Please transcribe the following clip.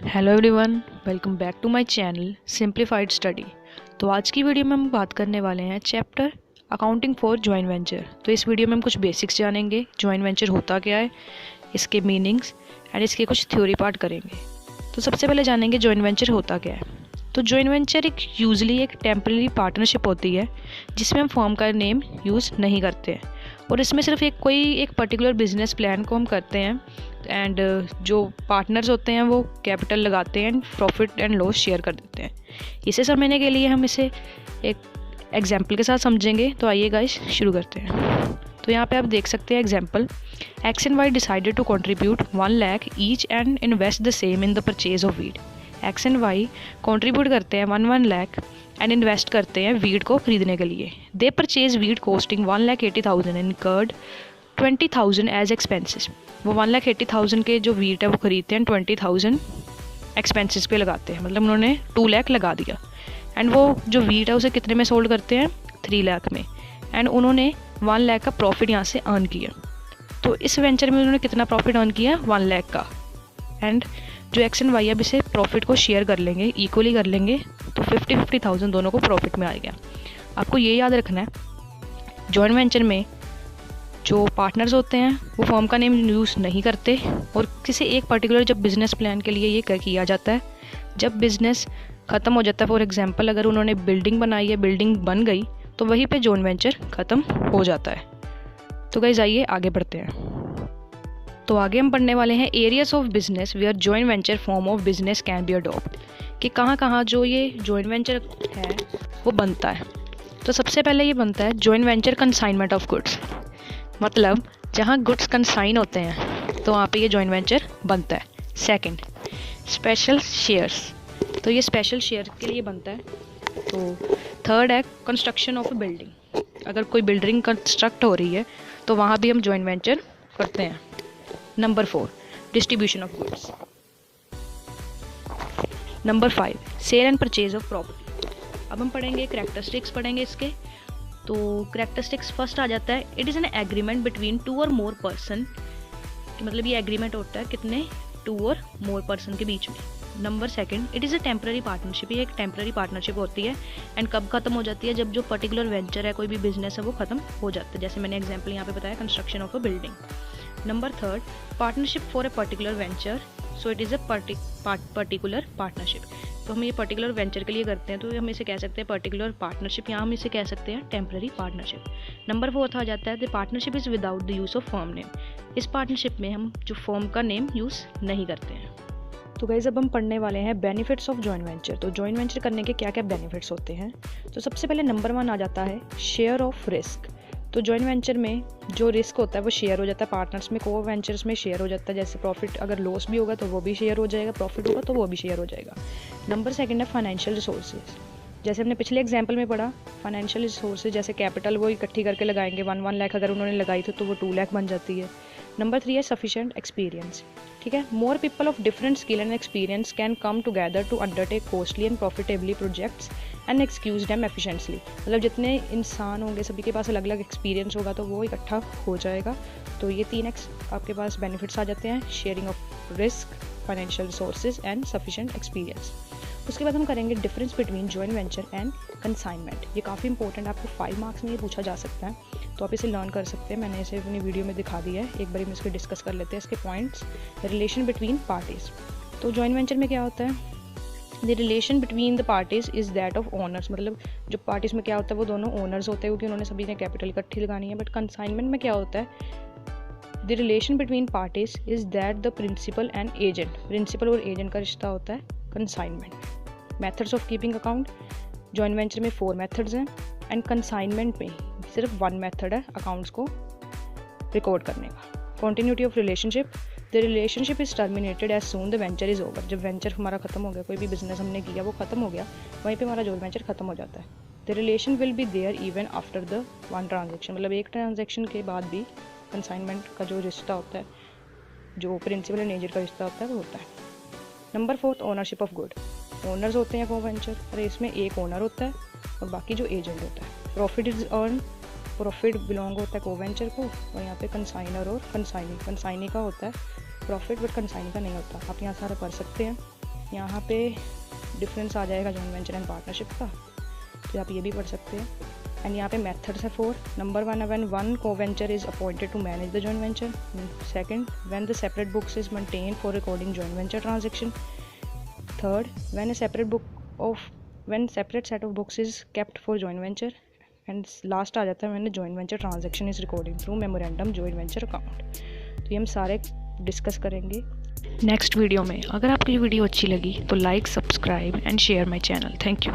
Hello everyone, welcome back to my channel simplified study. तो आज की वीडियो में हम बात करने वाले हैं chapter accounting for joint venture. तो इस वीडियो में हम कुछ बेसिक्स जानेंगे, जॉइंट वेंचर होता क्या है, इसके मीनिंग्स एंड इसके कुछ थ्योरी पार्ट करेंगे। तो सबसे पहले जानेंगे जॉइंट वेंचर होता क्या है। तो जॉइंट वेंचर यूजली एक टेम्परेरी पार्टनरशिप होती है जिसमें हम फर्म का नेम यूज़ नहीं करते हैं और इसमें सिर्फ एक पर्टिकुलर बिजनेस प्लान को हम करते हैं एंड जो पार्टनर्स होते हैं वो कैपिटल लगाते हैं and profit and loss share कर देते हैं। इसे समझने के लिए हम इसे एक एग्जाम्पल के साथ समझेंगे। तो आइए गाइस शुरू करते हैं। तो यहाँ पे आप देख सकते हैं example, X and Y decided to contribute 1 lakh each and invest the same in the purchase of wheat. X and Y contribute करते हैं 1 लाख एंड इन्वेस्ट करते हैं वीट को खरीदने के लिए। They purchase wheat costing 1,80,000 incurred 20,000 as expenses. वो 1,80,000 के जो वीट है वो खरीदते हैं, 20,000 एक्सपेंसिस पे लगाते हैं, मतलब उन्होंने 2 लाख लगा दिया। एंड वो जो वीट है उसे कितने में सोल्ड करते हैं, 3 लाख में। एंड उन्होंने 1 लाख का प्रॉफिट यहाँ से अर्न किया। तो इस वेंचर में उन्होंने कितना प्रॉफिट अर्न किया, 1 लाख का। एंड जो एक्स एंड वाई अब इसे प्रॉफिट को शेयर कर लेंगे, इक्वली कर लेंगे, तो 50,000 दोनों को प्रॉफिट में आ गया। आपको ये याद रखना है, जॉइंट वेंचर में जो पार्टनर्स होते हैं वो फर्म का नेम यूज़ नहीं करते और किसी एक पर्टिकुलर जब बिज़नेस प्लान के लिए ये किया जाता है। जब बिज़नेस ख़त्म हो जाता है, फॉर एग्जांपल अगर उन्होंने बिल्डिंग बनाई है, बिल्डिंग बन गई, तो वहीं पे जॉइंट वेंचर ख़त्म हो जाता है। तो गाइस आइए आगे बढ़ते हैं। तो आगे हम पढ़ने वाले हैं areas of business where joint venture form of business can be adopt, कि कहाँ कहाँ जो ये जॉइंट वेंचर है वो बनता है। तो सबसे पहले ये बनता है joint venture consignment of goods, मतलब जहाँ गुड्स कंसाइन होते हैं तो वहाँ पे ये जॉइंट वेंचर बनता है। सेकंड, स्पेशल शेयर्स, तो ये स्पेशल शेयर के लिए बनता है। तो थर्ड है कंस्ट्रक्शन ऑफ अ बिल्डिंग, अगर कोई बिल्डिंग कंस्ट्रक्ट हो रही है तो वहाँ भी हम जॉइंट वेंचर करते हैं। Number 4, distribution of goods. Number 5, sale and purchase of property. अब हम पढ़ेंगे कैरेक्टरिस्टिक्स पढ़ेंगे इसके। तो कैरेक्टरिस्टिक्स फर्स्ट आ जाता है, it is an agreement between 2 और मोर पर्सन, मतलब ये एग्रीमेंट होता है कितने, 2 और मोर पर्सन के बीच में। Number second, it is a temporary partnership, ये एक टेम्पररी पार्टनरशिप होती है। एंड कब खत्म हो जाती है, जब जो पर्टिकुलर वेंचर है, कोई भी बिजनेस है, वो खत्म हो जाता है। जैसे मैंने एग्जाम्पल यहाँ पे बताया, construction of a building. Number third, partnership for a particular venture, so it is a particular partnership. तो हम ये पर्टिकुलर वेंचर के लिए करते हैं तो हम इसे कह सकते हैं पर्टिकुलर पार्टनरशिप, यहाँ हम इसे कह सकते हैं टेम्पररी पार्टनरशिप। नंबर 4 आ जाता है, the partnership is without the use of firm name. इस पार्टनरशिप में हम जो फर्म का नेम यूज़ नहीं करते हैं। तो गाइस अब हम पढ़ने वाले हैं बेनिफिट्स ऑफ जॉइंट वेंचर। तो जॉइंट वेंचर करने के क्या क्या बेनिफिट्स होते हैं। तो सबसे पहले नंबर 1 आ जाता है शेयर ऑफ रिस्क। तो जॉइंट वेंचर में जो रिस्क होता है वो शेयर हो जाता है पार्टनर्स में, को वेंचर्स में शेयर हो जाता है। जैसे प्रॉफिट अगर लॉस भी होगा तो वो भी शेयर हो जाएगा, प्रॉफिट होगा तो वो भी शेयर हो जाएगा। नंबर 2 है फाइनेंशियल रिसोर्सेज। जैसे हमने पिछले एग्जाम्पल में पढ़ा, फाइनेंशियल रिसोर्सेज जैसे कैपिटल वो इकट्ठी करके लगाएंगे, 1 लाख अगर उन्होंने लगाई तो वो 2 लाख बन जाती है। नंबर 3 है सफिशिएंट एक्सपीरियंस, ठीक है। More people of different skill and experience can come together to undertake costly and profitably projects and excuse them efficiently, मतलब जितने इंसान होंगे सभी के पास अलग अलग एक्सपीरियंस होगा तो वो इकट्ठा हो जाएगा। तो ये 3 आपके पास बेनिफिट्स आ जाते हैं, sharing of risk, financial resources and sufficient experience. उसके बाद हम करेंगे difference between joint venture and consignment. ये काफ़ी इंपॉर्टेंट, आपको 5 मार्क्स में ये पूछा जा सकता है, तो आप इसे लर्न कर सकते हैं। मैंने इसे अपनी वीडियो में दिखा दिया है, एक बार हम इसको डिस्कस कर लेते हैं इसके पॉइंट्स। रिलेशन बिटवीन पार्टीज, तो जॉइंट वेंचर में क्या होता है, the relation between the parties is that of owners, मतलब जो पार्टीज में क्या होता है वो दोनों ओनर्स होते हैं क्योंकि उन्होंने सभी ने कैपिटल इकट्ठी लगानी है। बट कंसाइनमेंट में क्या होता है, the relation between parties is that the principal and agent, principal और एजेंट का रिश्ता होता है consignment. Methods of keeping account, joint venture में 4 मेथड्स हैं एंड कंसाइनमेंट में सिर्फ 1 मेथड है अकाउंट्स को रिकॉर्ड करने का। Continuity of relationship, the relationship is terminated as soon the venture is over, जब वेंचर हमारा खत्म हो गया, कोई भी बिजनेस हमने किया वो खत्म हो गया, वहीं पे हमारा जॉइंट वेंचर खत्म हो जाता है। The relation will be there even after the 1 transaction, मतलब एक ट्रांजेक्शन के बाद भी कंसाइनमेंट का जो रिश्ता होता है, जो प्रिंसिपल एंड एजेंट का रिश्ता होता है वो होता है। Number 4, ownership of good, owners होते हैं को वेंचर, और इसमें एक ओनर होता है और बाकी जो एजेंट होता है। Profit is earn, profit belong होता है को वेंचर को, और यहाँ पे कंसाइनर और कंसाइनी का होता है प्रॉफिट, बट कंसाइनी का नहीं होता। आप यहाँ सारा पढ़ सकते हैं। यहाँ पे डिफरेंस आ जाएगा जॉइंट वेंचर एंड पार्टनरशिप का, तो आप ये भी पढ़ सकते हैं। एंड यहाँ पे मेथड्स है 4। नंबर 1 है when one co venture is appointed to manage the joint venture. Second, when the separate books is maintain for recording joint venture transaction. Third, when separate set of books is kept for joint venture. And last आ जाता है when joint venture transaction is recording through memorandum joint venture account. तो ये हम सारे discuss करेंगे next video में। अगर आपको ये वीडियो अच्छी लगी तो like, subscribe and share my channel. Thank you.